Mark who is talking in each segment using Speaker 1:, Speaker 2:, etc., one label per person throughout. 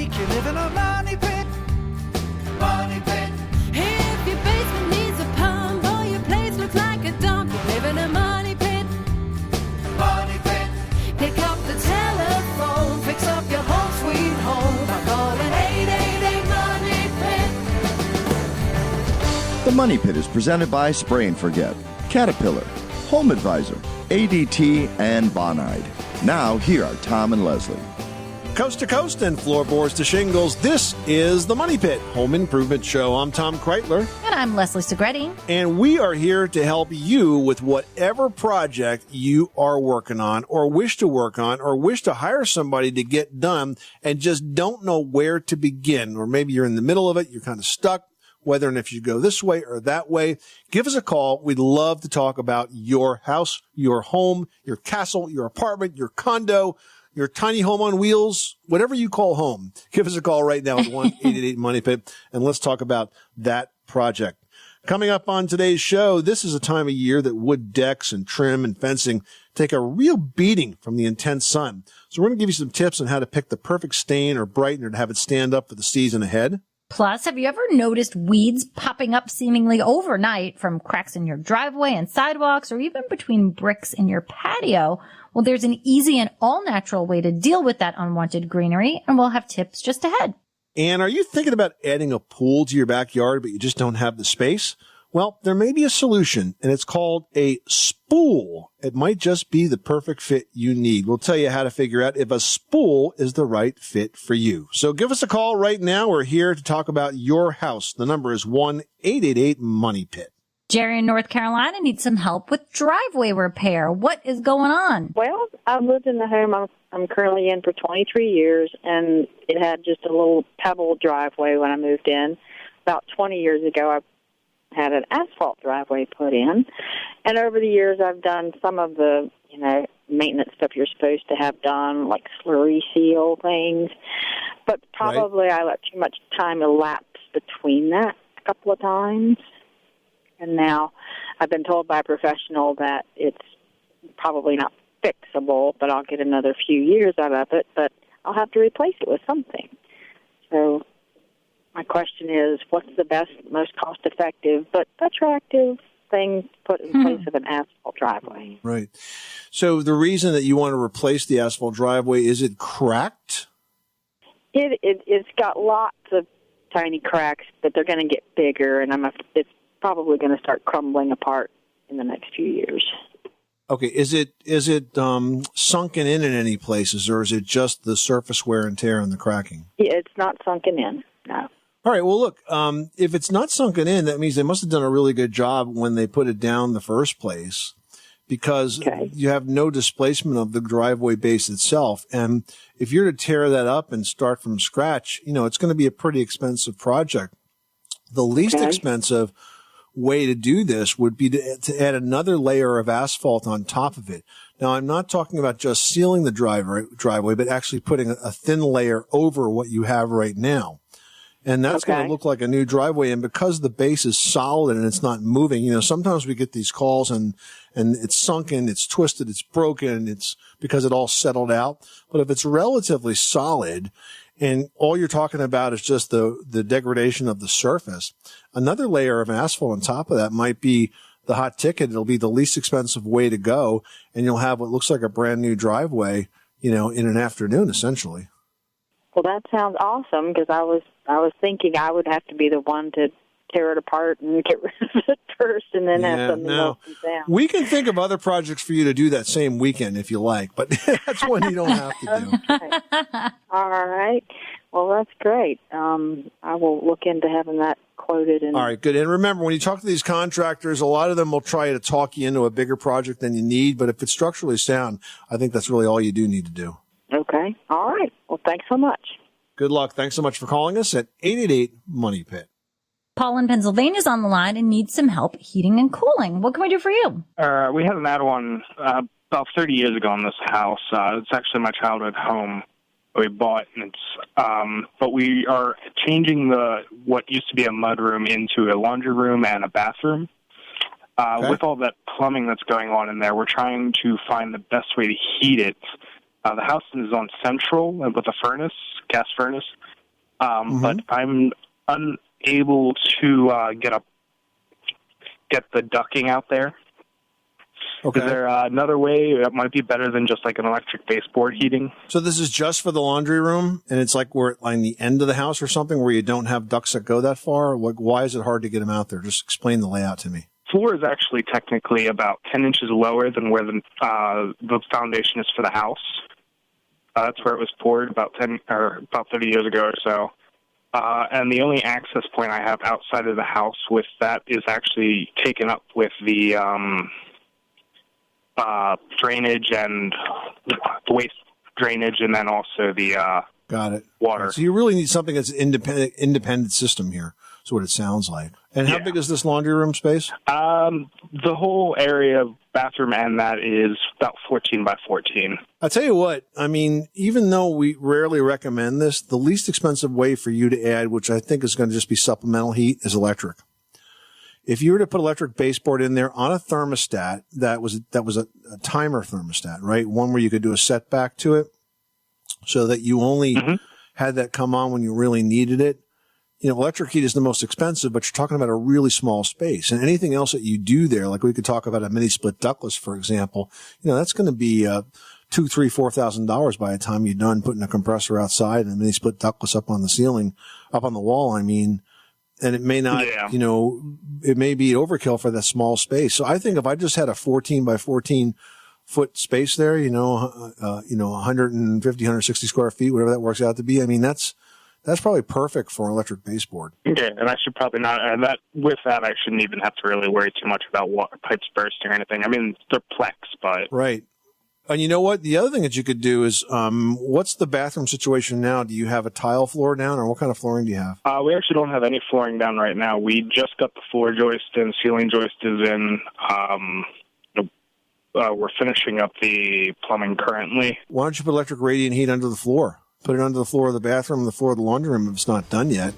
Speaker 1: make you live in a money pit. Money pit.
Speaker 2: If your basement needs a pump or your place looks like a dump, you live in a money pit.
Speaker 1: Money pit.
Speaker 2: Pick up the telephone, fix up your home sweet home by calling 888 Money Pit.
Speaker 3: The Money Pit is presented by Spray and Forget, Caterpillar, Home Advisor, ADT, and Bonide. Now, here are Tom and Leslie.
Speaker 4: Coast to coast and floorboards to shingles, this is the Money Pit Home Improvement Show. I'm Tom Kreitler.
Speaker 5: And I'm Leslie Segretti.
Speaker 4: And we are here to help you with whatever project you are working on or wish to work on or wish to hire somebody to get done and just don't know where to begin. Or maybe you're in the middle of it, you're kind of stuck, whether and if you go this way or that way. Give us a call. We'd love to talk about your house, your home, your castle, your apartment, your condo, your tiny home on wheels, whatever you call home. Give us a call right now at 1-888-MONEY-PIT, and let's talk about that project. Coming up on today's show, this is a time of year that wood decks and trim and fencing take a real beating from the intense sun. So we're going to give you some tips on how to pick the perfect stain or brightener to have it stand up for the season ahead.
Speaker 5: Plus, have you ever noticed weeds popping up seemingly overnight from cracks in your driveway and sidewalks or even between bricks in your patio? Well, there's an easy and all-natural way to deal with that unwanted greenery, and we'll have tips just ahead.
Speaker 4: And are you thinking about adding a pool to your backyard, but you just don't have the space? Well, there may be a solution, and it's called a spool. It might just be the perfect fit you need. We'll tell you how to figure out if a spool is the right fit for you. So give us a call right now. We're here to talk about your house. The number is 1-888-MONEY-PIT.
Speaker 5: Jerry in North Carolina needs some help with driveway repair. What is going on?
Speaker 6: Well, I've lived in the home I'm currently in for 23 years, and it had just a little pebble driveway when I moved in. About 20 years ago, I had an asphalt driveway put in, and over the years I've done some of the, maintenance stuff you're supposed to have done, like slurry seal things, but probably I let too much time elapse between that a couple of times, and now I've been told by a professional that it's probably not fixable, but I'll get another few years out of it, but I'll have to replace it with something. So my question is, what's the best, most cost-effective, but attractive thing to put in place of an asphalt driveway?
Speaker 4: Right. So the reason that you want to replace the asphalt driveway, is it cracked?
Speaker 6: It's got lots of tiny cracks, but they're going to get bigger, and it's probably going to start crumbling apart in the next few years.
Speaker 4: Okay. Is it sunken in any places, or is it just the surface wear and tear and the cracking?
Speaker 6: Yeah, it's not sunken in, no.
Speaker 4: All right. Well, look, if it's not sunken in, that means they must have done a really good job when they put it down in the first place, because you have no displacement of the driveway base itself. And if you're to tear that up and start from scratch, it's going to be a pretty expensive project. The least expensive way to do this would be to add another layer of asphalt on top of it. Now, I'm not talking about just sealing the driveway, but actually putting a thin layer over what you have right now. And that's going to look like a new driveway. And because the base is solid and it's not moving, sometimes we get these calls and it's sunken, it's twisted, it's broken, it's because it all settled out. But if it's relatively solid and all you're talking about is just the degradation of the surface, another layer of asphalt on top of that might be the hot ticket. It'll be the least expensive way to go. And you'll have what looks like a brand new driveway, in an afternoon, essentially.
Speaker 6: Well, that sounds awesome, because I was thinking I would have to be the one to tear it apart and get rid of it first, and then have something else down.
Speaker 4: We can think of other projects for you to do that same weekend if you like, but that's one you don't have to do.
Speaker 6: All right. Well, that's great. I will look into having that quoted.
Speaker 4: All right, good. And remember, when you talk to these contractors, a lot of them will try to talk you into a bigger project than you need, but if it's structurally sound, I think that's really all you do need to do.
Speaker 6: Okay. All right. Well, thanks so much.
Speaker 4: Good luck. Thanks so much for calling us at 888-MONEY-PIT.
Speaker 5: Paul in Pennsylvania is on the line and needs some help heating and cooling. What can we do for you?
Speaker 7: We had an add-on about 30 years ago in this house. It's actually my childhood home we bought, and it's but we are changing what used to be a mudroom into a laundry room and a bathroom. With all that plumbing that's going on in there, we're trying to find the best way to heat it. The house is on central with a furnace gas furnace. But I'm unable to get the ducting out there.
Speaker 4: Okay.
Speaker 7: Is there another way that might be better than just like an electric baseboard heating?
Speaker 4: So this is just for the laundry room, and it's like we're on the end of the house or something where you don't have ducts that go that far? Like, why is it hard to get them out there? Just explain the layout to me.
Speaker 7: Floor is actually technically about 10 inches lower than where the foundation is for the house. That's where it was poured about 30 years ago or so. And the only access point I have outside of the house with that is actually taken up with the drainage and the waste drainage, and then also the
Speaker 4: Got it.
Speaker 7: water.
Speaker 4: So you really need something that's independent system here. That's what it sounds like. And how big is this laundry room space?
Speaker 7: The whole area, bathroom and that, is about 14 by 14.
Speaker 4: I'll tell you what, I mean, even though we rarely recommend this, the least expensive way for you to add, which I think is going to just be supplemental heat, is electric. If you were to put electric baseboard in there on a thermostat, that was a timer thermostat, right? One where you could do a setback to it so that you only had that come on when you really needed it. You know, electric heat is the most expensive, but you're talking about a really small space. And anything else that you do there, like we could talk about a mini split ductless, for example, you know, that's going to be $2,000-$4,000 by the time you're done putting a compressor outside and a mini split ductless up on the ceiling, up on the wall. I mean, and it may not, you know, it may be overkill for that small space. So I think if I just had a 14 by 14 foot space there, 150, 160 square feet, whatever that works out to be. I mean, that's probably perfect for an electric baseboard.
Speaker 7: Yeah, and I should probably not, and with that, I shouldn't even have to really worry too much about water pipes bursting or anything. I mean, they're Plex, but...
Speaker 4: Right. And you know what? The other thing that you could do is, what's the bathroom situation now? Do you have a tile floor down, or what kind of flooring do you have?
Speaker 7: We actually don't have any flooring down right now. We just got the floor joist and ceiling joist is in. We're finishing up the plumbing currently.
Speaker 4: Why don't you put electric radiant heat under the floor? Put it under the floor of the bathroom and the floor of the laundry room if it's not done yet.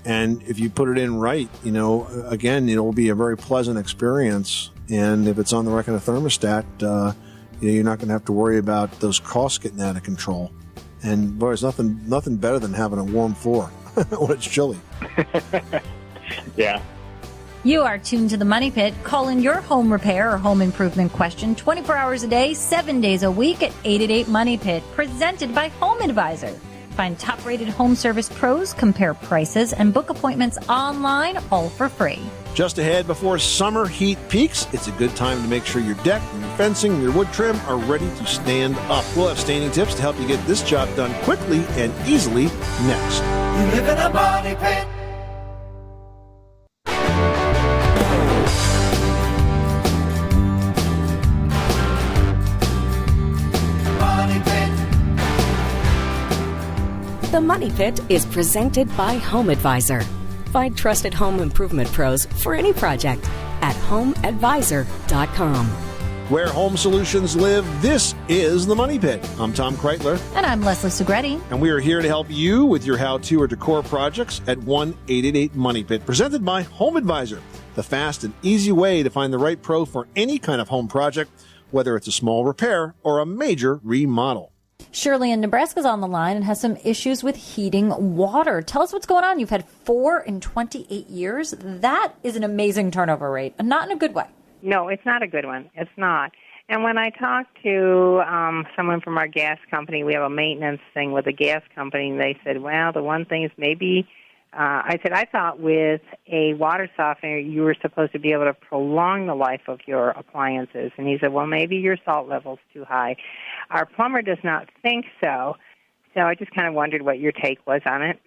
Speaker 4: And if you put it in right, you know, again, it'll be a very pleasant experience. And if it's on the right kind of thermostat, you're not going to have to worry about those costs getting out of control. And boy, there's nothing better than having a warm floor when it's chilly.
Speaker 7: Yeah.
Speaker 5: You are tuned to the Money Pit. Call in your home repair or home improvement question 24 hours a day, 7 days a week at 888-MONEY-PIT, presented by Home Advisor. Find top-rated home service pros, compare prices, and book appointments online, all for free.
Speaker 4: Just ahead, before summer heat peaks, it's a good time to make sure your deck, your fencing, and your wood trim are ready to stand up. We'll have staining tips to help you get this job done quickly and easily next.
Speaker 1: You live in a money pit. Money pit.
Speaker 8: The Money Pit is presented by Home Advisor. Find trusted home improvement pros for any project at homeadvisor.com.
Speaker 4: Where home solutions live, this is the Money Pit. I'm Tom Kreitler.
Speaker 5: And I'm Leslie Segretti.
Speaker 4: And we are here to help you with your how-to or decor projects at 1-888-MONEY-PIT, presented by Home Advisor, the fast and easy way to find the right pro for any kind of home project, whether it's a small repair or a major remodel.
Speaker 5: Shirley in Nebraska's on the line and has some issues with heating water. Tell us what's going on. You've had 4 in 28 years. That is an amazing turnover rate, and not in a good way.
Speaker 9: No, it's not a good one. It's not. And when I talked to someone from our gas company, we have a maintenance thing with the gas company, and they said, well, the one thing is maybe, I thought with a water softener you were supposed to be able to prolong the life of your appliances. And he said, well, maybe your salt level's too high. Our plumber does not think so. So I just kind of wondered what your take was on it.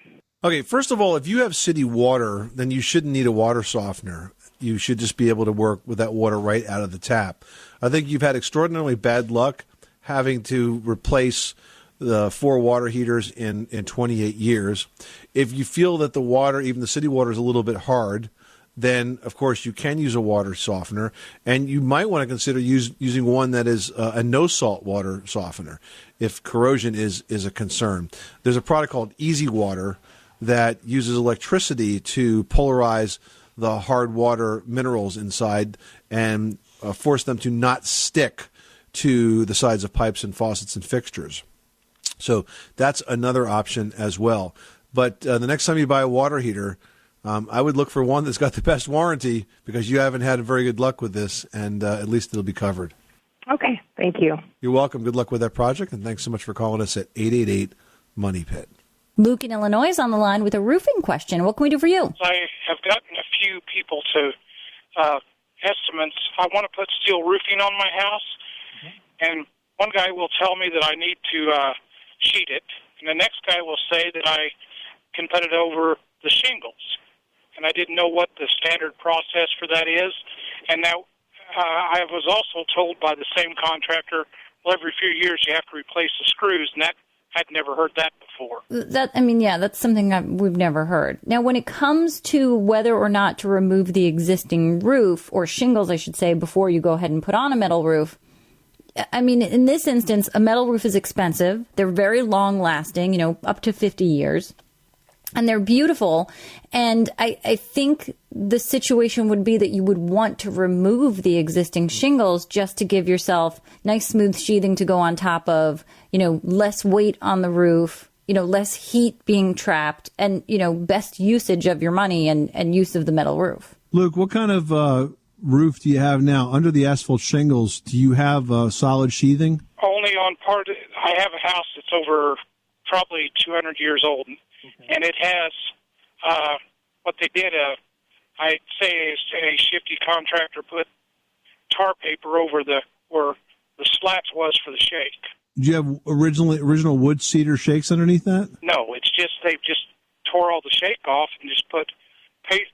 Speaker 4: Okay, first of all, if you have city water, then you shouldn't need a water softener. You should just be able to work with that water right out of the tap. I think you've had extraordinarily bad luck having to replace the 4 water heaters in 28 years. If you feel that the water, even the city water, is a little bit hard, then, of course, you can use a water softener. And you might want to consider using one that is a no-salt water softener if corrosion is a concern. There's a product called Easy Water that uses electricity to polarize the hard water minerals inside and force them to not stick to the sides of pipes and faucets and fixtures. So that's another option as well. But the next time you buy a water heater, I would look for one that's got the best warranty, because you haven't had very good luck with this, and at least it'll be covered.
Speaker 9: Okay, thank you.
Speaker 4: You're welcome. Good luck with that project, and thanks so much for calling us at 888-MONEY-PIT.
Speaker 5: Luke in Illinois is on the line with a roofing question. What can we do for you?
Speaker 10: I have gotten a few people to estimates. I want to put steel roofing on my house, and one guy will tell me that I need to sheet it, and the next guy will say that I can put it over the shingles. And I didn't know what the standard process for that is. And now I was also told by the same contractor, well, every few years you have to replace the screws, and that I'd never heard that before.
Speaker 5: That's something that we've never heard. Now, when it comes to whether or not to remove the existing roof, or shingles, I should say, before you go ahead and put on a metal roof, in this instance, a metal roof is expensive. They're very long lasting, up to 50 years. And they're beautiful. And I think the situation would be that you would want to remove the existing shingles just to give yourself nice smooth sheathing to go on top of, less weight on the roof, less heat being trapped, and, best usage of your money and use of the metal roof.
Speaker 4: Luke, what kind of roof do you have now? Under the asphalt shingles, do you have solid sheathing?
Speaker 10: Only on part. I have a house that's over probably 200 years old. And it has what they did. I'd say a shifty contractor put tar paper over where the slats was for the shake.
Speaker 4: Do you have original wood cedar shakes underneath that?
Speaker 10: No, it's just they just tore all the shake off and just put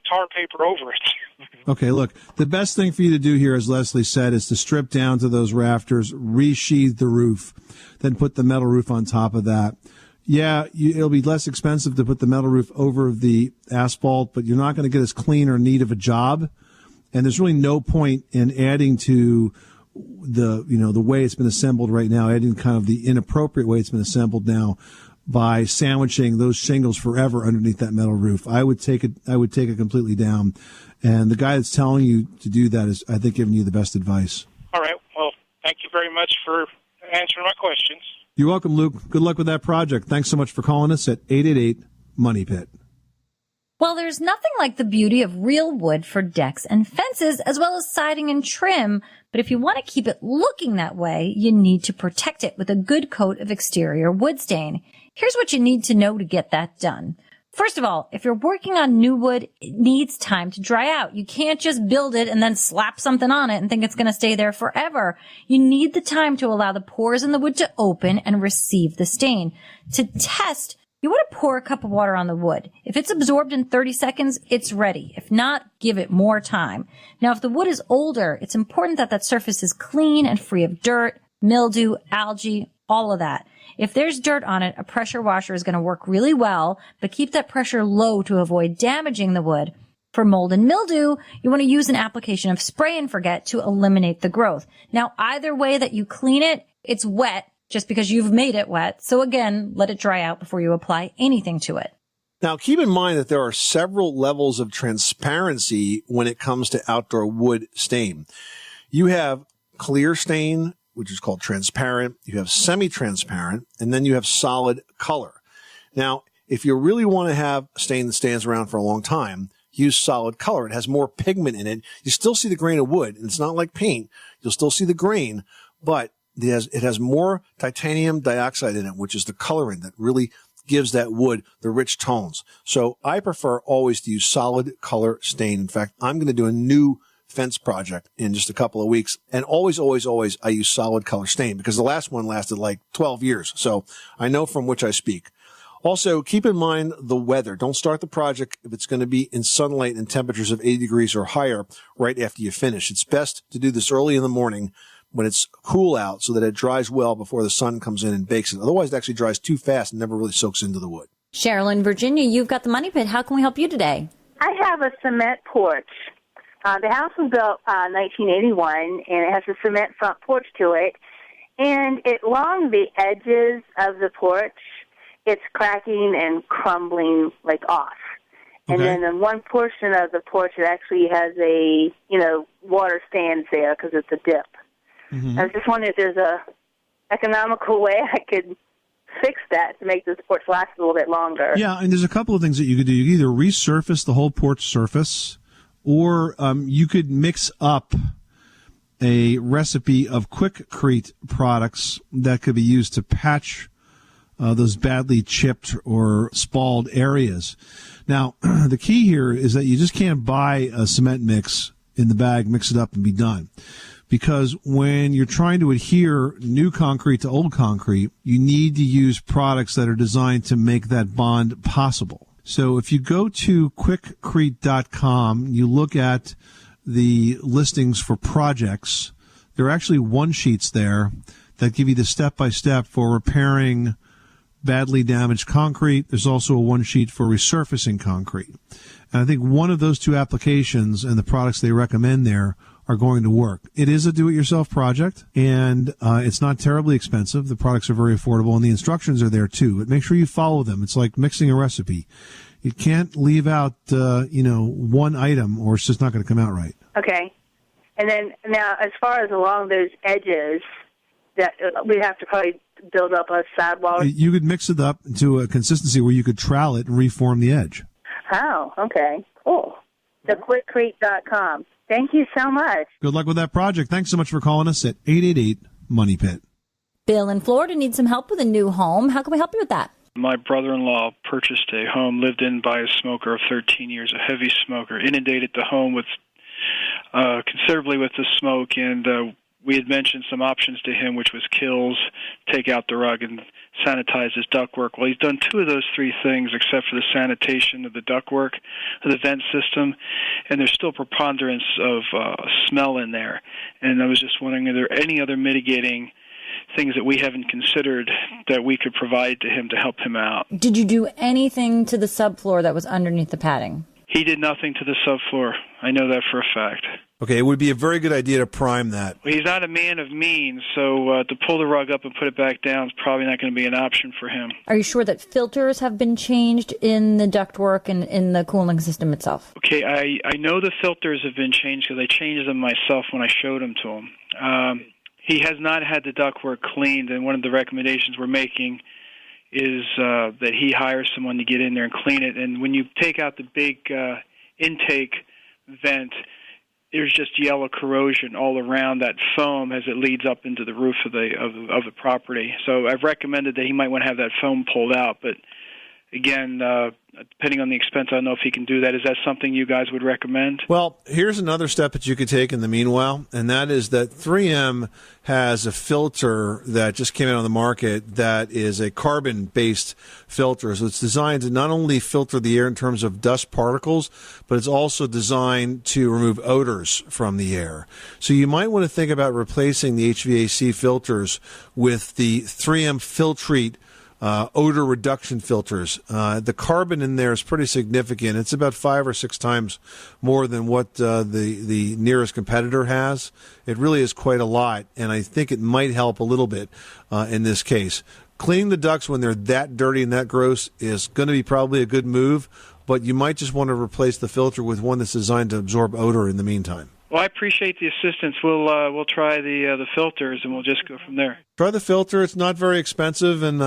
Speaker 10: tar paper over it.
Speaker 4: Okay, look, the best thing for you to do here, as Leslie said, is to strip down to those rafters, resheathe the roof, then put the metal roof on top of that. Yeah, it'll be less expensive to put the metal roof over the asphalt, but you're not going to get as clean or neat of a job. And there's really no point in adding to the way it's been assembled right now, adding kind of the inappropriate way it's been assembled now by sandwiching those shingles forever underneath that metal roof. I would take it completely down. And the guy that's telling you to do that is, I think, giving you the best advice.
Speaker 10: All right. Well, thank you very much for answering my questions.
Speaker 4: You're welcome, Luke. Good luck with that project. Thanks so much for calling us at 888-MONEY-PIT.
Speaker 5: Well, there's nothing like the beauty of real wood for decks and fences, as well as siding and trim. But if you want to keep it looking that way, you need to protect it with a good coat of exterior wood stain. Here's what you need to know to get that done. First of all, if you're working on new wood, it needs time to dry out. You can't just build it and then slap something on it and think it's going to stay there forever. You need the time to allow the pores in the wood to open and receive the stain. To test, you want to pour a cup of water on the wood. If it's absorbed in 30 seconds, it's ready. If not, give it more time. Now, if the wood is older, it's important that surface is clean and free of dirt, mildew, algae, all of that. If there's dirt on it, a pressure washer is going to work really well, but keep that pressure low to avoid damaging the wood. For mold and mildew, you want to use an application of spray and forget to eliminate the growth. Now, either way that you clean it, it's wet just because you've made it wet. So again, let it dry out before you apply anything to it.
Speaker 4: Now, keep in mind that there are several levels of transparency when it comes to outdoor wood stain. You have clear stain, which is called transparent. You have semi-transparent, and then you have solid color. Now, if you really want to have a stain that stands around for a long time, use solid color. It has more pigment in it. You still see the grain of wood, and it's not like paint. You'll still see the grain, but it has more titanium dioxide in it, which is the colorant that really gives that wood the rich tones. So I prefer always to use solid color stain. In fact, I'm going to do a new fence project in just a couple of weeks. And always, I use solid color stain because the last one lasted like 12 years. So I know from which I speak. Also, keep in mind the weather. Don't start the project if it's going to be in sunlight and temperatures of 80 degrees or higher right after you finish. It's best to do this early in the morning when it's cool out so that it dries well before the sun comes in and bakes it. Otherwise, it actually dries too fast and never really soaks into the wood.
Speaker 5: Cheryl in Virginia, you've got the Money Pit. How can we help you today?
Speaker 11: I have a cement porch. The house was built 1981, and it has a cement front porch to it. And along the edges of the porch, it's cracking and crumbling off. Okay. And then in one portion of the porch, it actually has a, water stands there because it's a dip. Mm-hmm. I was just wondering if there's a economical way I could fix that to make this porch last a little bit longer?
Speaker 12: Yeah, and there's a couple of things that you could do. You could either resurface the whole porch surface, or you could mix up a recipe of Quikrete products that could be used to patch those badly chipped or spalled areas. Now, the key here is that you just can't buy a cement mix in the bag, mix it up, and be done. Because when you're trying to adhere new concrete to old concrete, you need to use products that are designed to make that bond possible. So if you go to Quikrete.com, you look at the listings for projects, there are actually one-sheets there that give you the step-by-step for repairing badly damaged concrete. There's also a one-sheet for resurfacing concrete. And I think one of those two applications and the products they recommend there are going to work. It is a do-it-yourself project, and it's not terribly expensive. The products are very affordable, and the instructions are there too. But make sure you follow them. It's like mixing a recipe. You can't leave out, one item, or it's just not going to come out right.
Speaker 11: Okay. And then now, as far as along those edges, that we have to probably build up a sidewall.
Speaker 12: You could mix it up to a consistency where you could trowel it and reform the edge.
Speaker 11: Oh, okay. Cool. The Quikrete.com. Thank you so much.
Speaker 12: Good luck with that project. Thanks so much for calling us at 888-MONEY-PIT.
Speaker 5: Bill in Florida needs some help with a new home. How can we help you with that?
Speaker 13: My brother-in-law purchased a home lived in by a smoker of 13 years, a heavy smoker, inundated the home with considerably with the smoke, and we had mentioned some options to him, which was kills, take out the rug, and sanitize his ductwork. Well, he's done two of those three things except for the sanitation of the ductwork, of the vent system, and there's still preponderance of smell in there. And I was just wondering, are there any other mitigating things that we haven't considered that we could provide to him to help him out?
Speaker 5: Did you do anything to the subfloor that was underneath the padding?
Speaker 13: He did nothing to the subfloor. I know that for a fact.
Speaker 4: Okay, it would be a very good idea to prime that.
Speaker 13: Well, he's not a man of means, so to pull the rug up and put it back down is probably not going to be an option for him.
Speaker 5: Are you sure that filters have been changed in the ductwork and in the cooling system itself?
Speaker 13: Okay, I know the filters have been changed because I changed them myself when I showed them to him. He has not had the ductwork cleaned, and one of the recommendations we're making is that he hire someone to get in there and clean it. And when you take out the big intake vent, there's just yellow corrosion all around that foam as it leads up into the roof of the property. So I've recommended that he might want to have that foam pulled out. But again, depending on the expense, I don't know if he can do that. Is that something you guys would recommend?
Speaker 4: Well, here's another step that you could take in the meanwhile, and that is that 3M has a filter that just came out on the market that is a carbon-based filter. So it's designed to not only filter the air in terms of dust particles, but it's also designed to remove odors from the air. So you might want to think about replacing the HVAC filters with the 3M Filtrete odor reduction filters. The carbon in there is pretty significant. It's about 5 or 6 times more than what the nearest competitor has. It really is quite a lot, and I think it might help a little bit in this case. Cleaning the ducts when they're that dirty and that gross is going to be probably a good move, but you might just want to replace the filter with one that's designed to absorb odor in the meantime.
Speaker 13: Well, I appreciate the assistance. We'll try the filters, and we'll just go from there.
Speaker 4: Try the filter. It's not very expensive, and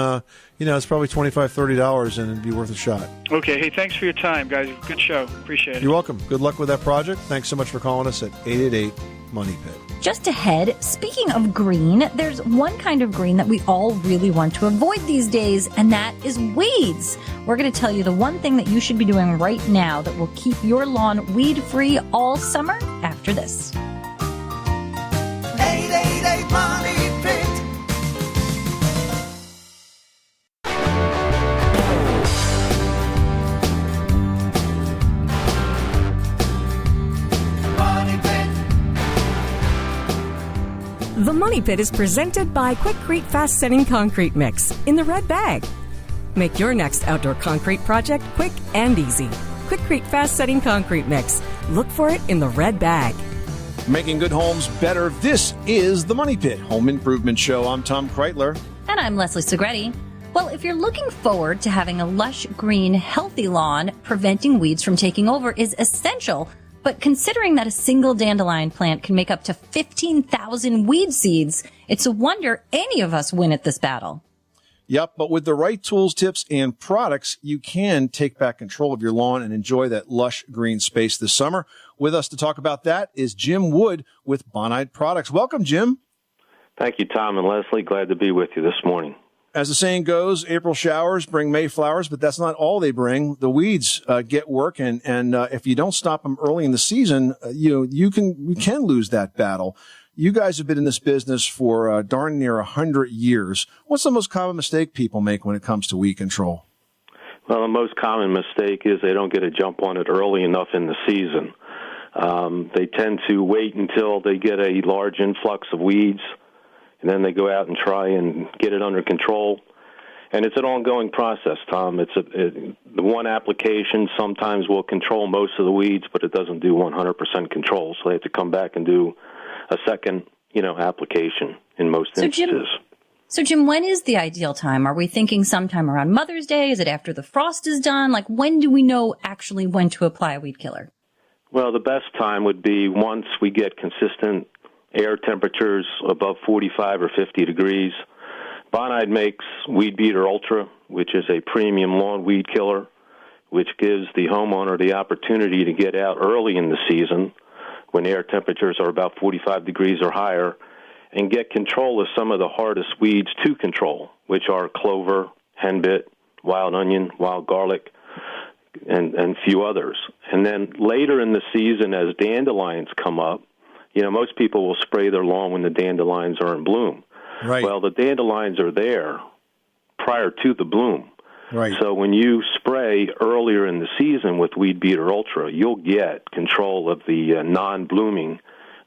Speaker 4: it's probably $25, $30, and it'd be worth a shot.
Speaker 13: Okay. Hey, thanks for your time, guys. Good show. Appreciate it.
Speaker 4: You're welcome. Good luck with that project. Thanks so much for calling us at 888-MONEY-PIT.
Speaker 5: Just ahead, speaking of green, there's one kind of green that we all really want to avoid these days, and that is weeds. We're going to tell you the one thing that you should be doing right now that will keep your lawn weed-free all summer after this.
Speaker 1: 888-MONEY-PIT.
Speaker 14: The Money Pit is presented by Quikrete Fast Setting Concrete Mix in the red bag. Make your next outdoor concrete project quick and easy. Quikrete Fast Setting Concrete Mix. Look for it in the red bag.
Speaker 4: Making good homes better. This is the Money Pit Home Improvement Show. I'm Tom Kreitler.
Speaker 5: And I'm Leslie Segretti. Well, if you're looking forward to having a lush, green, healthy lawn, preventing weeds from taking over is essential. But considering that a single dandelion plant can make up to 15,000 weed seeds, it's a wonder any of us win at this battle.
Speaker 4: Yep, but with the right tools, tips, and products, you can take back control of your lawn and enjoy that lush green space this summer. With us to talk about that is Jim Wood with Bonide Products. Welcome, Jim.
Speaker 15: Thank you, Tom and Leslie. Glad to be with you this morning.
Speaker 4: As the saying goes, April showers bring May flowers, but that's not all they bring. The weeds get work, and if you don't stop them early in the season, you can lose that battle. You guys have been in this business for darn near 100 years. What's the most common mistake people make when it comes to weed control?
Speaker 15: Well, the most common mistake is they don't get a jump on it early enough in the season. They tend to wait until they get a large influx of weeds, and then they go out and try and get it under control. And it's an ongoing process, Tom. The one application sometimes will control most of the weeds, but it doesn't do 100% control. So they have to come back and do a second, application in most instances.
Speaker 5: So, Jim, when is the ideal time? Are we thinking sometime around Mother's Day? Is it after the frost is done? Like, when do we know actually when to apply a weed killer?
Speaker 15: Well, the best time would be once we get consistent air temperatures above 45 or 50 degrees. Bonide makes Weed Beater Ultra, which is a premium lawn weed killer, which gives the homeowner the opportunity to get out early in the season when air temperatures are about 45 degrees or higher and get control of some of the hardest weeds to control, which are clover, henbit, wild onion, wild garlic, and few others. And then later in the season, as dandelions come up, most people will spray their lawn when the dandelions are in bloom.
Speaker 4: Right.
Speaker 15: Well, the dandelions are there prior to the bloom.
Speaker 4: Right.
Speaker 15: So when you spray earlier in the season with Weed Beater Ultra, you'll get control of the non-blooming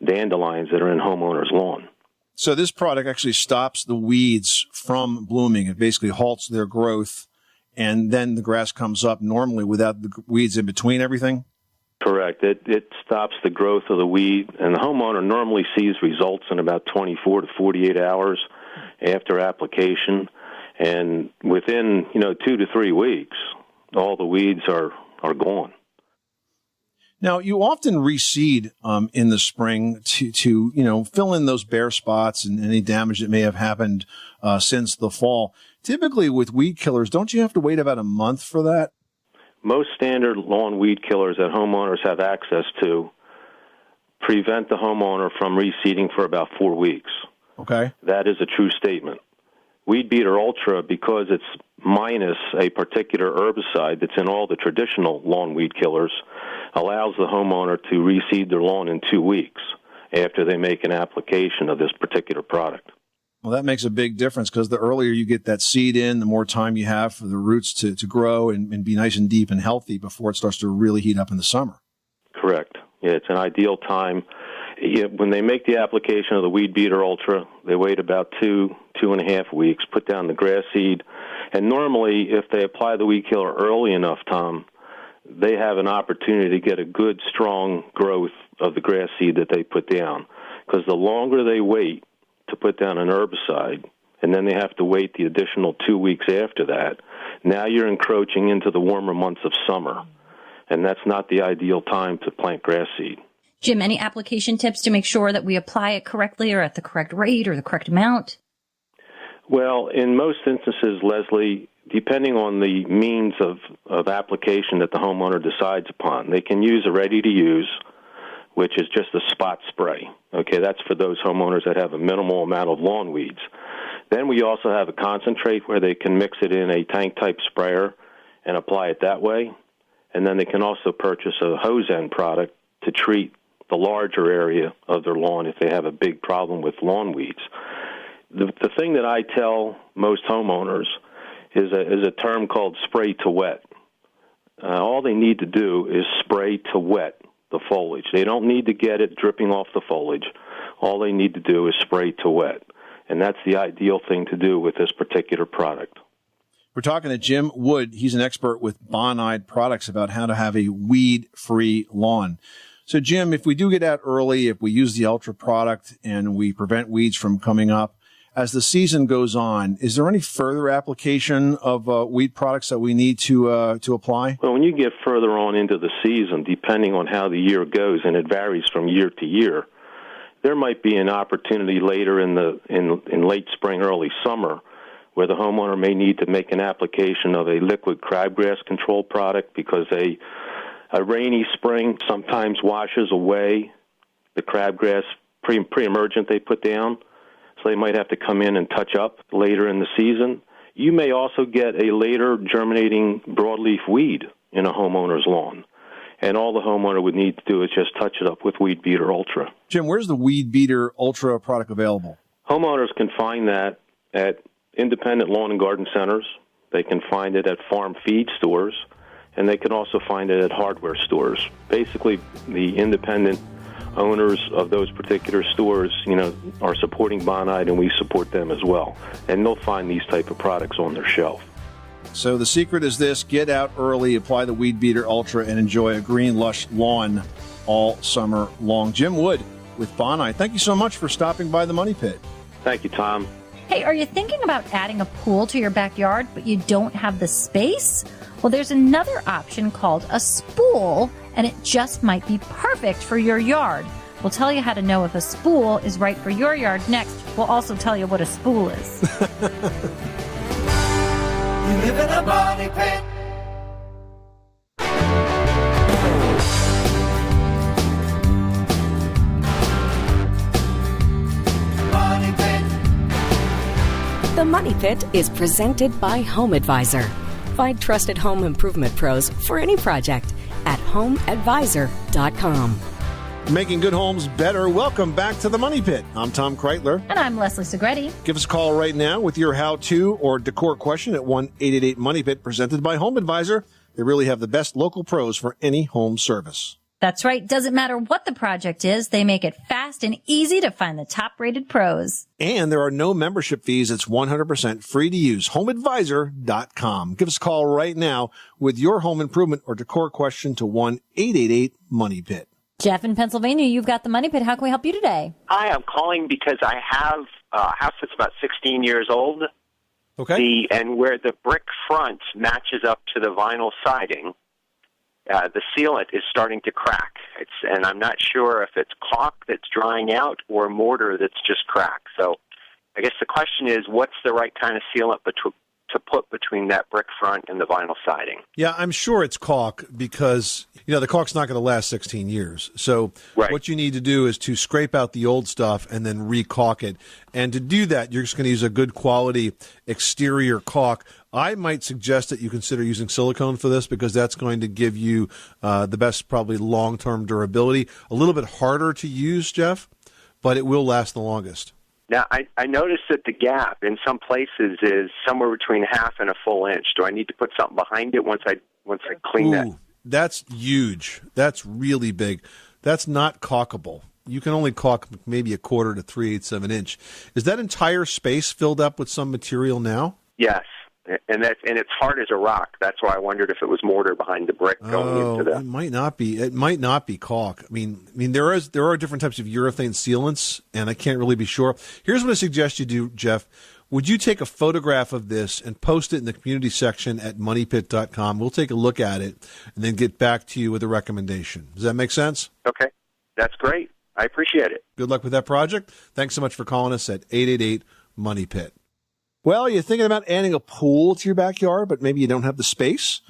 Speaker 15: dandelions that are in homeowners' lawn.
Speaker 4: So this product actually stops the weeds from blooming. It basically halts their growth, and then the grass comes up normally without the weeds in between everything?
Speaker 15: Correct. It stops the growth of the weed, and the homeowner normally sees results in about 24 to 48 hours after application. And within, 2 to 3 weeks, all the weeds are gone.
Speaker 4: Now, you often reseed in the spring to fill in those bare spots and any damage that may have happened since the fall. Typically with weed killers, don't you have to wait about a month for that?
Speaker 15: Most standard lawn weed killers that homeowners have access to prevent the homeowner from reseeding for about 4 weeks.
Speaker 4: Okay.
Speaker 15: That is a true statement. Weed Beater Ultra, because it's minus a particular herbicide that's in all the traditional lawn weed killers, allows the homeowner to reseed their lawn in 2 weeks after they make an application of this particular product.
Speaker 4: Well, that makes a big difference because the earlier you get that seed in, the more time you have for the roots to grow and be nice and deep and healthy before it starts to really heat up in the summer.
Speaker 15: Correct. Yeah, it's an ideal time. When they make the application of the Weed Beater Ultra, they wait about 2.5 weeks, put down the grass seed, and normally if they apply the weed killer early enough, Tom, they have an opportunity to get a good, strong growth of the grass seed that they put down. Because the longer they wait to put down an herbicide, and then they have to wait the additional 2 weeks after that, now you're encroaching into the warmer months of summer, and that's not the ideal time to plant grass seed.
Speaker 5: Jim, any application tips to make sure that we apply it correctly or at the correct rate or the correct amount?
Speaker 15: Well, in most instances, Leslie, depending on the means of application that the homeowner decides upon, they can use a ready-to-use, which is just a spot spray. Okay, that's for those homeowners that have a minimal amount of lawn weeds. Then we also have a concentrate where they can mix it in a tank-type sprayer and apply it that way. And then they can also purchase a hose end product to treat the larger area of their lawn if they have a big problem with lawn weeds. The thing that I tell most homeowners is a term called spray to wet. All they need to do is spray to wet the foliage. They don't need to get it dripping off the foliage. All they need to do is spray to wet. And that's the ideal thing to do with this particular product.
Speaker 4: We're talking to Jim Wood. He's an expert with Bonide Products about how to have a weed-free lawn. So, Jim, if we do get out early, if we use the Ultra product and we prevent weeds from coming up, as the season goes on, is there any further application of weed products that we need to apply?
Speaker 15: Well, when you get further on into the season, depending on how the year goes, and it varies from year to year, there might be an opportunity later in late spring, early summer, where the homeowner may need to make an application of a liquid crabgrass control product because a rainy spring sometimes washes away the crabgrass pre-emergent they put down, so they might have to come in and touch up later in the season. You may also get a later germinating broadleaf weed in a homeowner's lawn, and all the homeowner would need to do is just touch it up with Weed Beater Ultra.
Speaker 4: Jim, where's the Weed Beater Ultra product available?
Speaker 15: Homeowners can find that at independent lawn and garden centers. They can find it at farm feed stores, and they can also find it at hardware stores. Basically, the independent owners of those particular stores, are supporting Bonide, and we support them as well. And they'll find these type of products on their shelf.
Speaker 4: So the secret is this: get out early, apply the Weed Beater Ultra, and enjoy a green, lush lawn all summer long. Jim Wood with Bonide, thank you so much for stopping by the Money Pit.
Speaker 15: Thank you, Tom.
Speaker 5: Hey, are you thinking about adding a pool to your backyard, but you don't have the space? Well, there's another option called a spool, and it just might be perfect for your yard. We'll tell you how to know if a spool is right for your yard next. We'll also tell you what a spool is.
Speaker 1: You live in a money pit. Money Pit.
Speaker 8: The Money Pit is presented by Home Advisor. Find trusted home improvement pros for any project at homeadvisor.com.
Speaker 4: Making good homes better. Welcome back to the Money Pit. I'm Tom Kreitler.
Speaker 5: And I'm Leslie Segretti.
Speaker 4: Give us a call right now with your how-to or decor question at 1-888-MONEY-PIT, presented by Home Advisor. They really have the best local pros for any home service.
Speaker 5: That's right. Doesn't matter what the project is, they make it fast and easy to find the top-rated pros.
Speaker 4: And there are no membership fees. It's 100% free to use. HomeAdvisor.com. Give us a call right now with your home improvement or decor question to 1-888-MONEY-PIT.
Speaker 5: Jeff in Pennsylvania, you've got the Money Pit. How can we help you today?
Speaker 16: Hi, I'm calling because I have a house that's about 16 years old.
Speaker 4: Okay.
Speaker 16: And where the brick front matches up to the vinyl siding, the sealant is starting to crack. And I'm not sure if it's caulk that's drying out or mortar that's just cracked. So I guess the question is, what's the right kind of sealant to put between that brick front and the vinyl siding?
Speaker 4: Yeah, I'm sure it's caulk because, the caulk's not going to last 16 years. So What you need to do is to scrape out the old stuff and then re-caulk it. And to do that, you're just going to use a good quality exterior caulk. I might suggest that you consider using silicone for this because that's going to give you the best, probably long-term durability. A little bit harder to use, Jeff, but it will last the longest.
Speaker 16: Now, I noticed that the gap in some places is somewhere between half and a full inch. Do I need to put something behind it once I clean that?
Speaker 4: That's huge. That's really big. That's not caulkable. You can only caulk maybe 1/4 to 3/8 of an inch. Is that entire space filled up with some material now?
Speaker 16: Yes. And it's hard as a rock. That's why I wondered if it was mortar behind the brick going into the.
Speaker 4: It might not be. It might not be caulk. I mean, there are different types of urethane sealants, and I can't really be sure. Here's what I suggest you do, Jeff. Would you take a photograph of this and post it in the community section at moneypit.com? We'll take a look at it and then get back to you with a recommendation. Does that make sense?
Speaker 16: Okay. That's great. I appreciate it.
Speaker 4: Good luck with that project. Thanks so much for calling us at 888-MONEY-PIT. Well, you're thinking about adding a pool to your backyard, but maybe you don't have the space.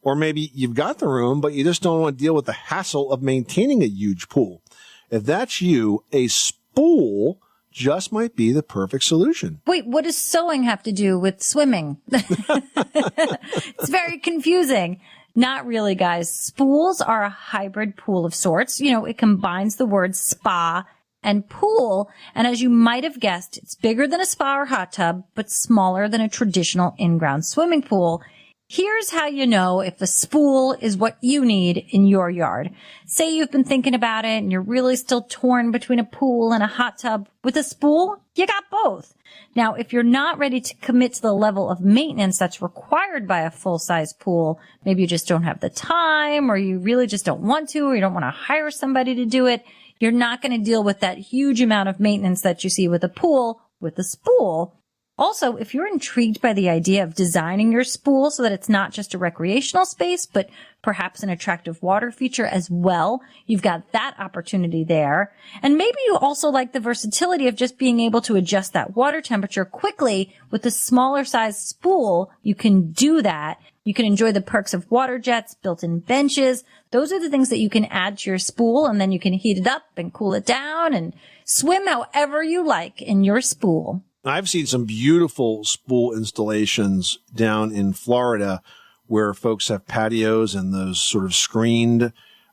Speaker 4: Or maybe you've got the room, but you just don't want to deal with the hassle of maintaining a huge pool. If that's you, a spool just might be the perfect solution.
Speaker 5: Wait, what does sewing have to do with swimming? It's very confusing. Not really, guys. Spools are a hybrid pool of sorts. It combines the words spa and pool. And as you might have guessed, it's bigger than a spa or hot tub, but smaller than a traditional in-ground swimming pool. Here's how you know if a spool is what you need in your yard. Say you've been thinking about it and you're really still torn between a pool and a hot tub. With a spool, you got both. Now, if you're not ready to commit to the level of maintenance that's required by a full-size pool, maybe you just don't have the time, or you really just don't want to, or you don't want to hire somebody to do it, you're not going to deal with that huge amount of maintenance that you see with a pool. With a spool, Also, if you're intrigued by the idea of designing your spool so that it's not just a recreational space, but perhaps an attractive water feature as well, you've got that opportunity there. And maybe you also like the versatility of just being able to adjust that water temperature quickly with a smaller size spool. You can do that. You can enjoy the perks of water jets, built-in benches. Those are the things that you can add to your spool, and then you can heat it up and cool it down and swim however you like in your spool.
Speaker 4: I've seen some beautiful spool installations down in Florida where folks have patios and those sort of screened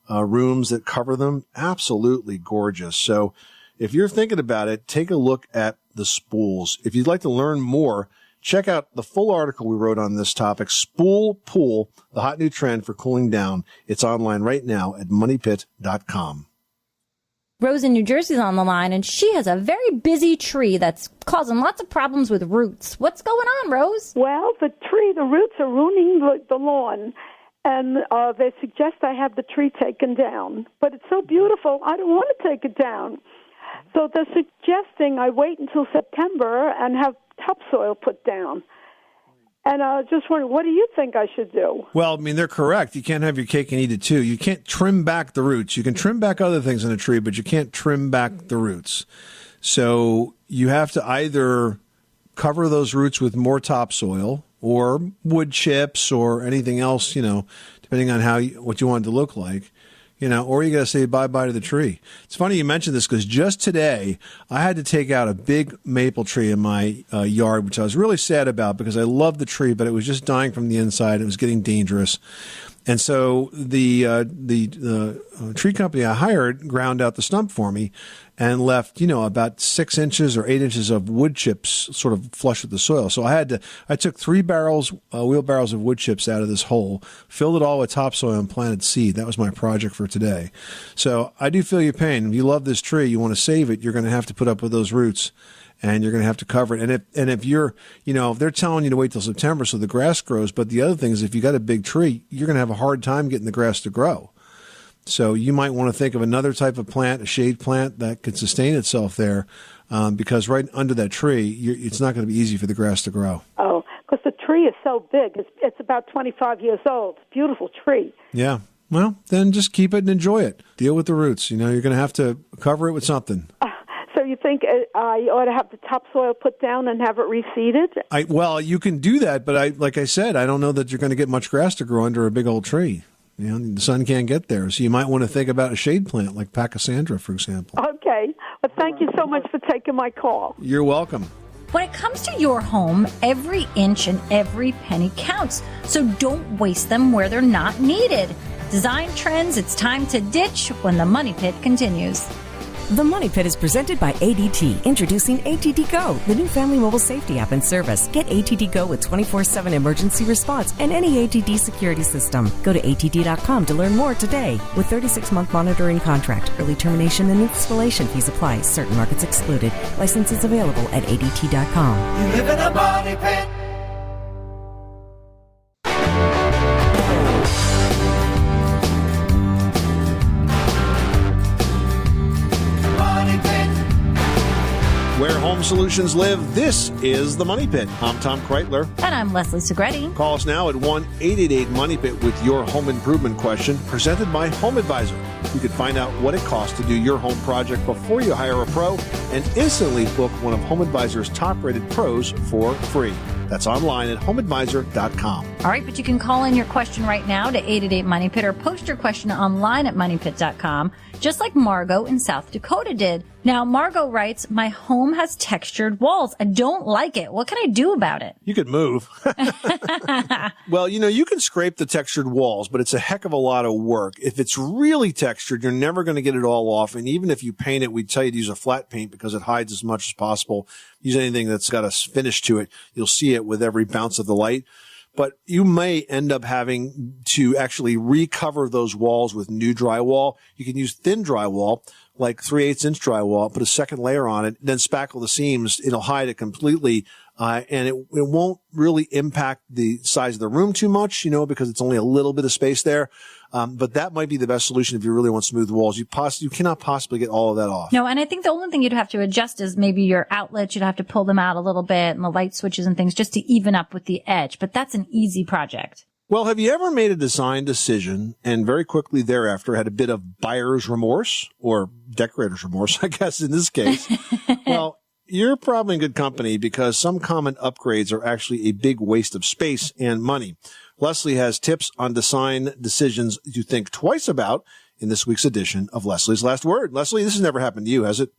Speaker 4: rooms that cover them. Absolutely gorgeous. So if you're thinking about it, take a look at the spools. If you'd like to learn more, check out the full article we wrote on this topic, Spool Pool, the hot new trend for cooling down. It's online right now at moneypit.com.
Speaker 5: Rose in New Jersey's on the line, and she has a very busy tree that's causing lots of problems with roots. What's going on, Rose?
Speaker 17: Well, the roots are ruining the lawn, and they suggest I have the tree taken down. But it's so beautiful, I don't want to take it down. So they're suggesting I wait until September and have topsoil put down. And I was just wondering, what do you think I should do?
Speaker 4: Well, I mean, they're correct. You can't have your cake and eat it too. You can't trim back the roots. You can trim back other things in a tree, but you can't trim back the roots. So you have to either cover those roots with more topsoil or wood chips or anything else, depending on what you want it to look like. Or you got to say bye-bye to the tree. It's funny you mentioned this because just today I had to take out a big maple tree in my yard, which I was really sad about because I loved the tree, but it was just dying from the inside. It was getting dangerous. And so the tree company I hired ground out the stump for me and left, about 6 inches or 8 inches of wood chips sort of flush with the soil. So I took 3 wheelbarrows of wood chips out of this hole, filled it all with topsoil and planted seed. That was my project for today. So I do feel your pain. If you love this tree, you want to save it, you're going to have to put up with those roots. And you're going to have to cover it. And if you're, if they're telling you to wait till September so the grass grows, but the other thing is if you got a big tree, you're going to have a hard time getting the grass to grow. So you might want to think of another type of plant, a shade plant that could sustain itself there, because right under that tree, it's not going to be easy for the grass to grow.
Speaker 17: Oh, because the tree is so big. It's about 25 years old. Beautiful tree.
Speaker 4: Yeah. Well, then just keep it and enjoy it. Deal with the roots. You're going to have to cover it with something.
Speaker 17: So you think I ought to have the topsoil put down and have it reseeded?
Speaker 4: Well, you can do that, but like I said, I don't know that you're going to get much grass to grow under a big old tree. The sun can't get there. So you might want to think about a shade plant like Pachysandra, for example.
Speaker 17: Okay. Well, thank you so much for taking my call.
Speaker 4: You're welcome.
Speaker 5: When it comes to your home, every inch and every penny counts. So don't waste them where they're not needed. Design trends, it's time to ditch when the Money Pit continues.
Speaker 14: The Money Pit is presented by ADT, introducing ATD Go, the new family mobile safety app and service. Get ATD Go with 24/7 emergency response and any ATD security system. Go to ATD.com to learn more today. With 36-month monitoring contract, early termination and installation fees apply. Certain markets excluded. Licenses available at ADT.com.
Speaker 1: You live in a money pit.
Speaker 4: Where home solutions live, this is the Money Pit. I'm Tom Kreitler.
Speaker 5: And I'm Leslie Segretti.
Speaker 4: Call us now at 1-888-MONEY-PIT with your home improvement question, presented by Home Advisor. You can find out what it costs to do your home project before you hire a pro and instantly book one of Home Advisor's top-rated pros for free. That's online at homeadvisor.com.
Speaker 5: All right, but you can call in your question right now to 888-MONEY-PIT or post your question online at moneypit.com, just like Margot in South Dakota did. Now, Margot writes, my home has textured walls. I don't like it. What can I do about it?
Speaker 4: You could move. Well, you can scrape the textured walls, but it's a heck of a lot of work. If it's really textured, you're never going to get it all off. And even if you paint it, we'd tell you to use a flat paint because it hides as much as possible. Use anything that's got a finish to it. You'll see it with every bounce of the light. But you may end up having to actually recover those walls with new drywall. You can use thin drywall, like 3/8 inch drywall, put a second layer on it, then spackle the seams. It'll hide it completely And it won't really impact the size of the room too much, because it's only a little bit of space there. But that might be the best solution if you really want smooth walls. You cannot possibly get all of that off.
Speaker 5: No, and I think the only thing you'd have to adjust is maybe your outlets. You'd have to pull them out a little bit, and the light switches and things, just to even up with the edge. But that's an easy project.
Speaker 4: Well, have you ever made a design decision and very quickly thereafter had a bit of buyer's remorse, or decorator's remorse, I guess in this case? Well, you're probably in good company, because some common upgrades are actually a big waste of space and money. Leslie has tips on design decisions to think twice about in this week's edition of Leslie's Last Word. Leslie, this has never happened to you, has it?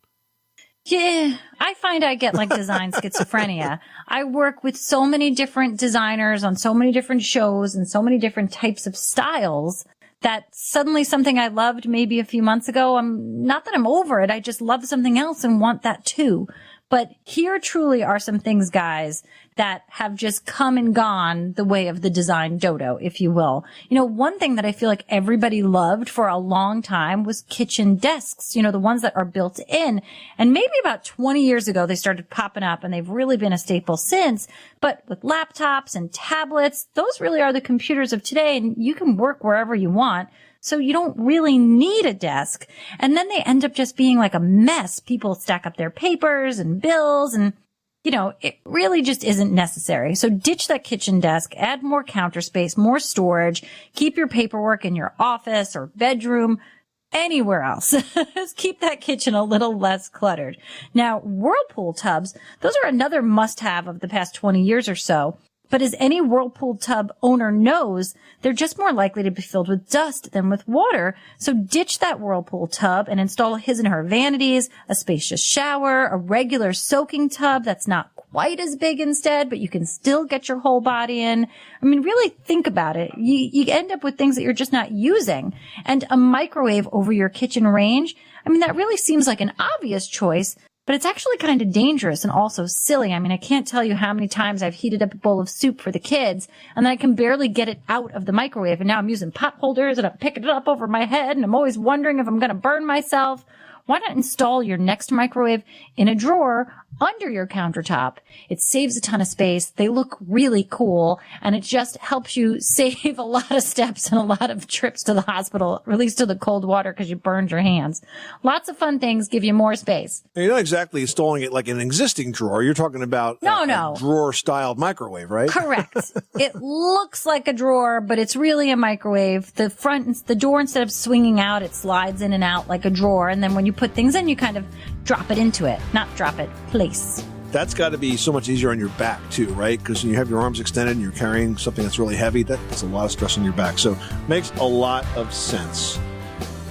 Speaker 5: Yeah, I find I get like design schizophrenia. I work with so many different designers on so many different shows and so many different types of styles that suddenly something I loved maybe a few months ago, not that I'm over it, I just love something else and want that too. But here truly are some things, guys, that have just come and gone the way of the design dodo, if you will. One thing that I feel like everybody loved for a long time was kitchen desks, the ones that are built in. And maybe about 20 years ago, they started popping up, and they've really been a staple since. But with laptops and tablets, those really are the computers of today, and you can work wherever you want. So you don't really need a desk. And then they end up just being like a mess. People stack up their papers and bills, and, it really just isn't necessary. So ditch that kitchen desk, add more counter space, more storage, keep your paperwork in your office or bedroom, anywhere else. Just keep that kitchen a little less cluttered. Now, Whirlpool tubs, those are another must-have of the past 20 years or so. But as any Whirlpool tub owner knows, they're just more likely to be filled with dust than with water. So ditch that Whirlpool tub and install his and her vanities, a spacious shower, a regular soaking tub that's not quite as big instead, but you can still get your whole body in. Really think about it. You end up with things that you're just not using. And a microwave over your kitchen range, that really seems like an obvious choice. But it's actually kind of dangerous and also silly. I can't tell you how many times I've heated up a bowl of soup for the kids, and then I can barely get it out of the microwave. And now I'm using pot holders, and I'm picking it up over my head, and I'm always wondering if I'm going to burn myself. Why not install your next microwave in a drawer under your countertop? It saves a ton of space. They look really cool, and it just helps you save a lot of steps and a lot of trips to the hospital, or at least to the cold water because you burned your hands. Lots of fun things give you more space.
Speaker 4: You're not exactly installing it like an existing drawer. You're talking about a drawer-style microwave, right?
Speaker 5: Correct. It looks like a drawer, but it's really a microwave. The door, instead of swinging out, it slides in and out like a drawer, and then when you put things in, you kind of drop it into it. Not drop it, place.
Speaker 4: That's got to be so much easier on your back, too, right? Because when you have your arms extended and you're carrying something that's really heavy, that's a lot of stress on your back. So makes a lot of sense.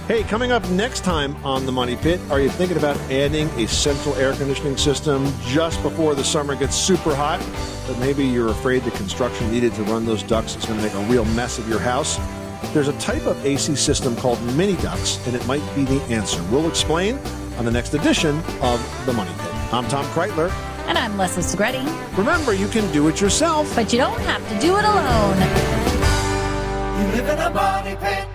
Speaker 4: Hey, coming up next time on The Money Pit, are you thinking about adding a central air conditioning system just before the summer gets super hot? But maybe you're afraid the construction needed to run those ducts is going to make a real mess of your house? There's a type of AC system called mini ducts, and it might be the answer. We'll explain on the next edition of The Money Pit. I'm Tom Kreitler.
Speaker 5: And I'm Leslie Segretti.
Speaker 4: Remember, you can do it yourself.
Speaker 5: But you don't have to do it alone.
Speaker 1: You live in a money pit.